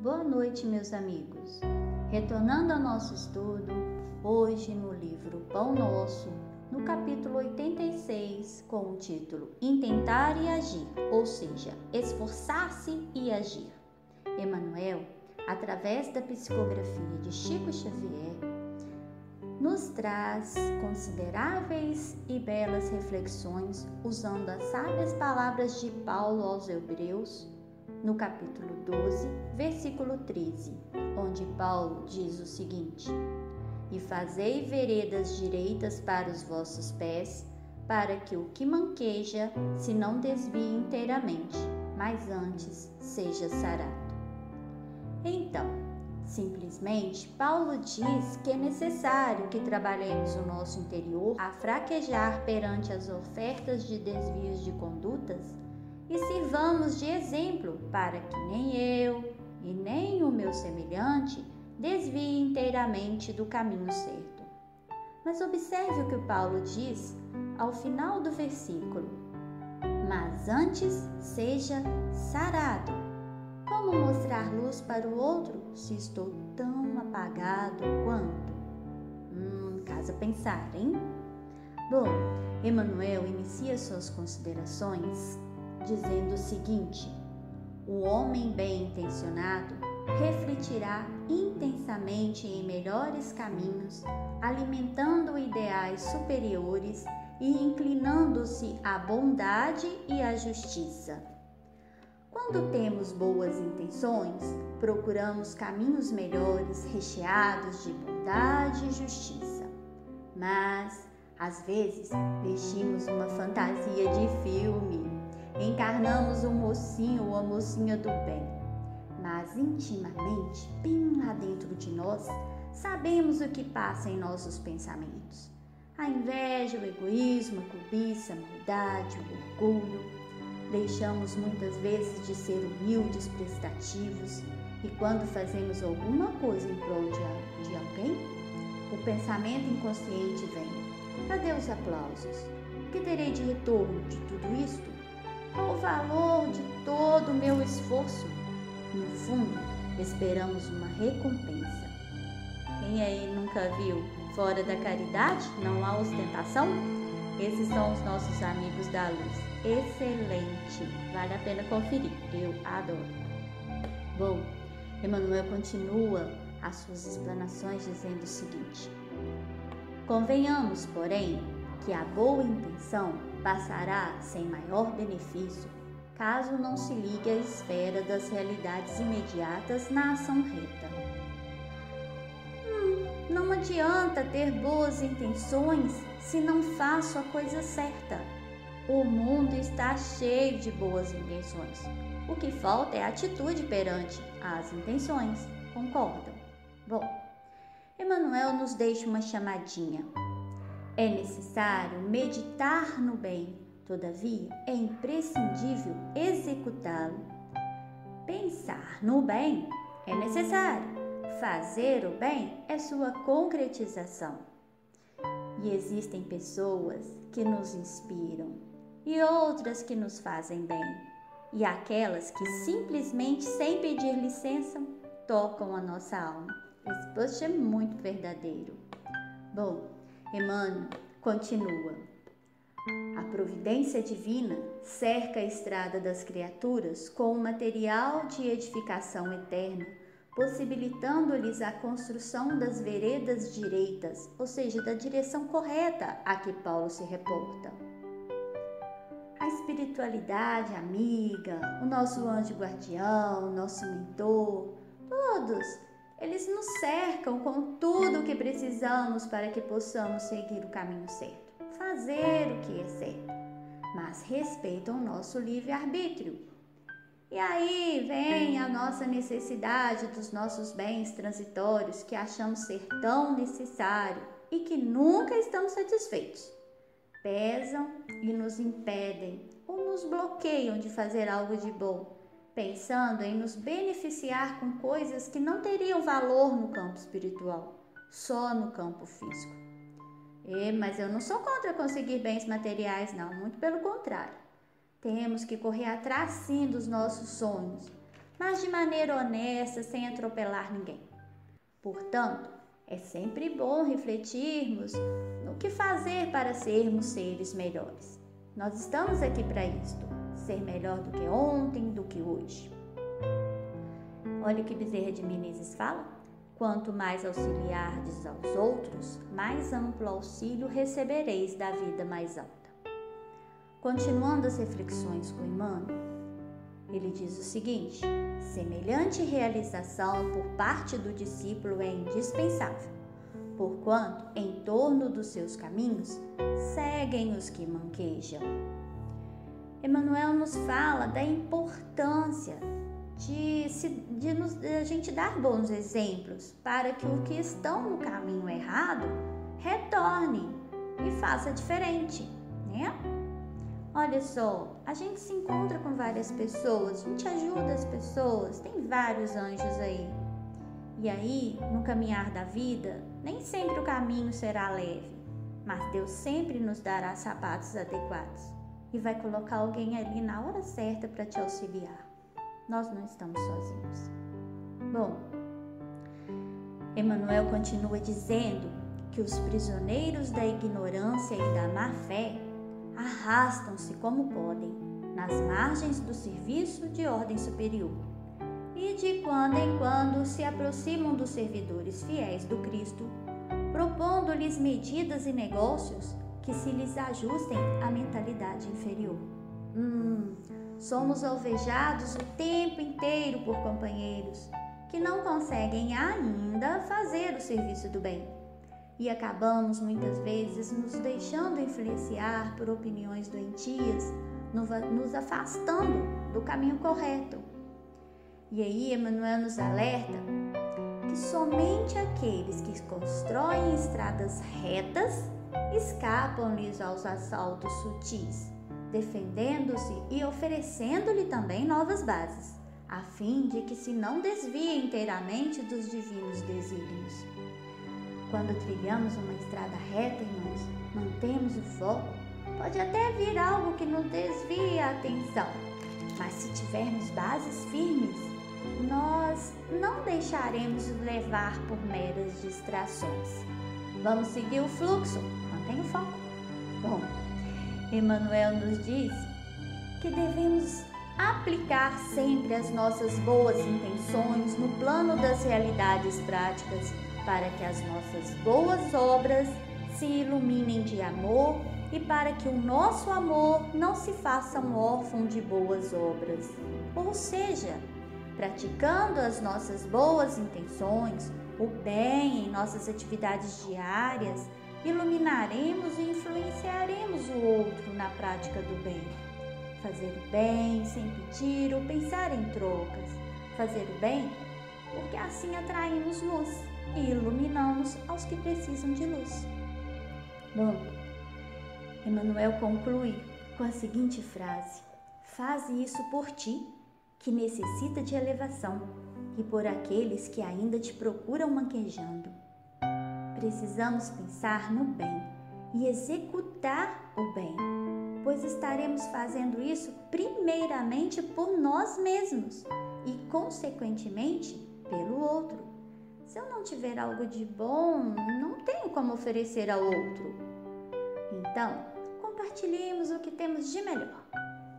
Boa noite, meus amigos. Retornando ao nosso estudo, hoje no livro Pão Nosso, no capítulo 86, com o título Intentar e Agir, ou seja, esforçar-se e agir. Emmanuel, através da psicografia de Chico Xavier, nos traz consideráveis e belas reflexões usando as sábias palavras de Paulo aos Hebreus, no capítulo 12, versículo 13, onde Paulo diz o seguinte: E fazei veredas direitas para os vossos pés, para que o que manqueja se não desvie inteiramente, mas antes seja sarado. Então, simplesmente, Paulo diz que é necessário que trabalhemos o nosso interior a fraquejar perante as ofertas de desvios de condutas e sirvamos de exemplo para que nem eu e nem o meu semelhante desvie inteiramente do caminho certo. Mas observe o que Paulo diz ao final do versículo: mas antes seja sarado. Como mostrar luz para o outro se estou tão apagado quanto? Caso a pensar, hein? Bom, Emmanuel inicia suas considerações dizendo o seguinte: o homem bem-intencionado refletirá intensamente em melhores caminhos, alimentando ideais superiores e inclinando-se à bondade e à justiça. Quando temos boas intenções, procuramos caminhos melhores, recheados de bondade e justiça. Mas, às vezes, vestimos uma fantasia de filme, encarnamos um mocinho ou a mocinha do bem. Mas, intimamente, bem lá dentro de nós, sabemos o que passa em nossos pensamentos. A inveja, o egoísmo, a cobiça, a maldade, o orgulho. Deixamos muitas vezes de ser humildes, prestativos, e quando fazemos alguma coisa em prol de alguém, o pensamento inconsciente vem: cadê os aplausos? O que terei de retorno de tudo isto? Qual o valor de todo o meu esforço? No fundo, esperamos uma recompensa. Quem aí nunca viu Fora da Caridade não há ostentação? Esses são os nossos amigos da luz. Excelente! Vale a pena conferir. Eu adoro. Bom, Emmanuel continua as suas explanações dizendo o seguinte: convenhamos, porém, que a boa intenção passará sem maior benefício caso não se ligue à esfera das realidades imediatas na ação reta. Não adianta ter boas intenções se não faço a coisa certa. O mundo está cheio de boas intenções. O que falta é atitude perante as intenções. Concordam? Bom, Emmanuel nos deixa uma chamadinha. É necessário meditar no bem, todavia é imprescindível executá-lo. Pensar no bem é necessário, fazer o bem é sua concretização. E existem pessoas que nos inspiram e outras que nos fazem bem, e aquelas que simplesmente, sem pedir licença, tocam a nossa alma. Esse post é muito verdadeiro. Bom, Emmanuel continua: a providência divina cerca a estrada das criaturas com um material de edificação eterna, possibilitando-lhes a construção das veredas direitas, ou seja, da direção correta a que Paulo se reporta. A espiritualidade amiga, o nosso anjo guardião, o nosso mentor, todos eles nos cercam com tudo o que precisamos para que possamos seguir o caminho certo, fazer o que é certo, mas respeitam o nosso livre-arbítrio. E aí vem a nossa necessidade dos nossos bens transitórios que achamos ser tão necessário e que nunca estamos satisfeitos. Pesam e nos impedem ou nos bloqueiam de fazer algo de bom, pensando em nos beneficiar com coisas que não teriam valor no campo espiritual, só no campo físico. Mas eu não sou contra conseguir bens materiais, não, muito pelo contrário. Temos que correr atrás sim dos nossos sonhos, mas de maneira honesta, sem atropelar ninguém. Portanto, é sempre bom refletirmos no que fazer para sermos seres melhores. Nós estamos aqui para isto, ser melhor do que ontem, do que hoje. Olha o que Bezerra de Menezes fala: quanto mais auxiliardes aos outros, mais amplo auxílio recebereis da vida mais alta. Continuando as reflexões com Emmanuel, ele diz o seguinte: semelhante realização por parte do discípulo é indispensável, porquanto em torno dos seus caminhos seguem os que manquejam. Emmanuel nos fala da importância de a gente dar bons exemplos para que os que estão no caminho errado retornem e faça diferente, né? Olha só, a gente se encontra com várias pessoas, a gente ajuda as pessoas, tem vários anjos aí. E aí, no caminhar da vida, nem sempre o caminho será leve, mas Deus sempre nos dará sapatos adequados e vai colocar alguém ali na hora certa para te auxiliar. Nós não estamos sozinhos. Bom, Emmanuel continua dizendo que os prisioneiros da ignorância e da má-fé arrastam-se como podem nas margens do serviço de ordem superior e de quando em quando se aproximam dos servidores fiéis do Cristo, propondo-lhes medidas e negócios que se lhes ajustem à mentalidade inferior. Somos alvejados o tempo inteiro por companheiros que não conseguem ainda fazer o serviço do bem. E acabamos muitas vezes nos deixando influenciar por opiniões doentias, nos afastando do caminho correto. E aí Emmanuel nos alerta que somente aqueles que constroem estradas retas escapam-lhes aos assaltos sutis, defendendo-se e oferecendo-lhe também novas bases, a fim de que se não desvie inteiramente dos divinos desígnios. Quando trilhamos uma estrada reta, irmãos, mantemos o foco, pode até vir algo que nos desvie a atenção, mas se tivermos bases firmes, nós não deixaremos levar por meras distrações. Vamos seguir o fluxo, mantenha o foco. Bom, Emmanuel nos diz que devemos aplicar sempre as nossas boas intenções no plano das realidades práticas, para que as nossas boas obras se iluminem de amor e para que o nosso amor não se faça um órfão de boas obras. Ou seja, praticando as nossas boas intenções, o bem em nossas atividades diárias, iluminaremos e influenciaremos o outro na prática do bem. Fazer o bem sem pedir ou pensar em trocas. Fazer o bem porque assim atraímos luz e iluminamos aos que precisam de luz. Bom, Emmanuel conclui com a seguinte frase: faze isso por ti, que necessita de elevação, e por aqueles que ainda te procuram manquejando. Precisamos pensar no bem e executar o bem, pois estaremos fazendo isso primeiramente por nós mesmos e, consequentemente, pelo outro. Se eu não tiver algo de bom, não tenho como oferecer ao outro. Então, compartilhemos o que temos de melhor.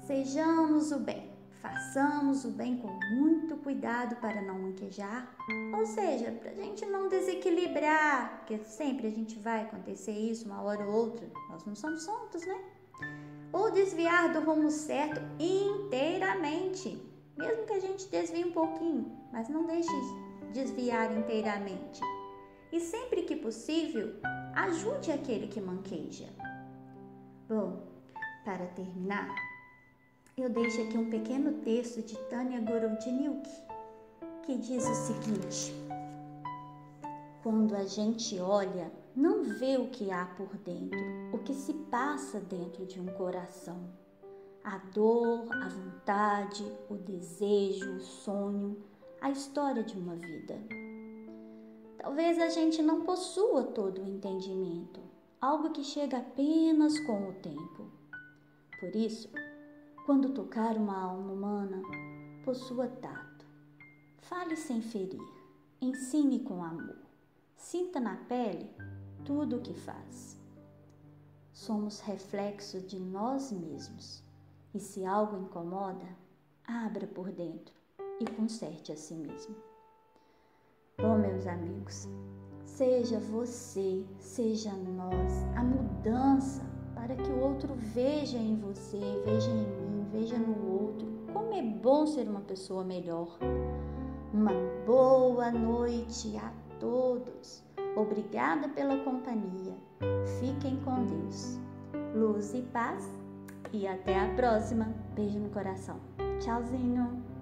Sejamos o bem, façamos o bem com muito cuidado para não manquejar, ou seja, para a gente não desequilibrar, porque sempre a gente vai acontecer isso uma hora ou outra, nós não somos santos, né? Ou desviar do rumo certo inteiramente, mesmo que a gente desvie um pouquinho, mas não deixe desviar inteiramente. E sempre que possível, ajude aquele que manqueja. Bom, para terminar, eu deixo aqui um pequeno texto de Tânia Gorodniuk, que diz o seguinte: quando a gente olha, não vê o que há por dentro, o que se passa dentro de um coração. A dor, a vontade, o desejo, o sonho, a história de uma vida. Talvez a gente não possua todo o entendimento, algo que chega apenas com o tempo. Por isso, quando tocar uma alma humana, possua tato, Fale sem ferir, ensine com amor, sinta na pele tudo o que faz. Somos reflexo de nós mesmos e se algo incomoda, abra por dentro e conserte a si mesmo. Bom, meus amigos, seja você, seja nós, a mudança para que o outro veja em você, veja em mim, veja no outro como é bom ser uma pessoa melhor. Uma boa noite a todos. Obrigada pela companhia. Fiquem com Deus. Luz e paz e até a próxima. Beijo no coração. Tchauzinho.